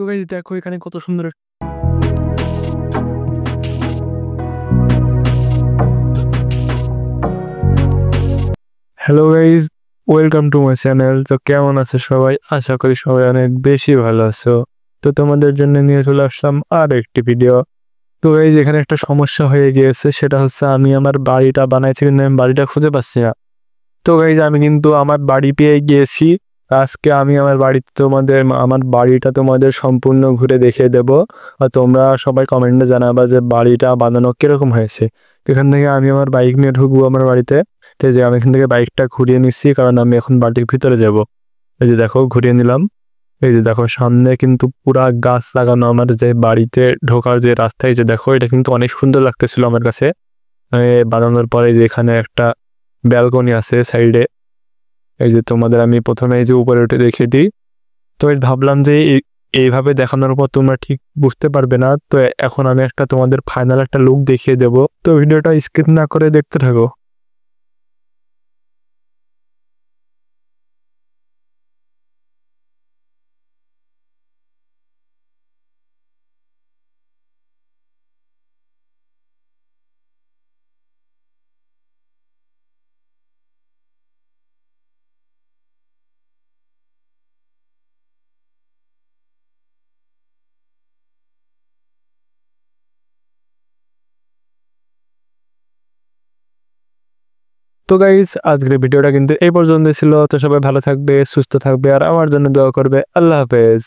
তো গাইস দেখো এখানে কত সুন্দর hello guys, welcome to my channel. তো কেমন আছে সবাই? আশা করি সবাই অনেক বেশি ভালো আছো। তো তোমাদের জন্য নিয়ে চলে আসলাম আর একটি ভিডিও। তো গাইস এখানে একটা সমস্যা হয়ে গিয়েছে, সেটা হচ্ছে আমি আমার বাড়িটা বানাইছি কিন্তু আমি বাড়িটা খুঁজে পাচ্ছি না। তো গাইজ আমি কিন্তু আমার বাড়ি পেয়ে গিয়েছি। আজকে আমি আমার বাড়িটা তোমাদের সম্পূর্ণ ঘুরে দেখিয়ে দেব। আর তোমরা সবাই কমেন্টে জানাবা যে বাড়িটা বানানো কিরকম হয়েছে। এখান থেকে আমি আমার বাইক নিয়ে ঢুকবো আমার বাড়িতে। তো এই যে আমি এখান থেকে বাইকটা ঘুরিয়ে নিচ্ছি, কারণ আমি এখন বাড়ির ভিতরে যাব। এই যে দেখো ঘুরিয়ে নিলাম। এই যে দেখো সামনে কিন্তু পুরা গাছ লাগানো আমার যে বাড়িতে ঢোকার যে রাস্তা, এই যে দেখো এটা কিন্তু অনেক সুন্দর লাগতেছিল আমার কাছে। বানানোর পরে যে এখানে একটা ব্যালকনি আছে সাইডে। এই যে তোমাদের আমি প্রথমে এই যে উপরে উঠে দেখিয়ে দিই। তো এই ভাবলাম যে এইভাবে দেখানোর পর তোমরা ঠিক বুঝতে পারবে না, তো এখন আমি একটা তোমাদের ফাইনাল একটা লুক দেখিয়ে দেব। তো ভিডিওটা স্কিপ না করে দেখতে থাকো। তো গাইস আজকের ভিডিওটা কিন্তু এই পর্যন্ত ছিল। তো সবাই ভালো থাকবে, সুস্থ থাকবে, আর আমার জন্য দোয়া করবে। আল্লাহ হাফেজ।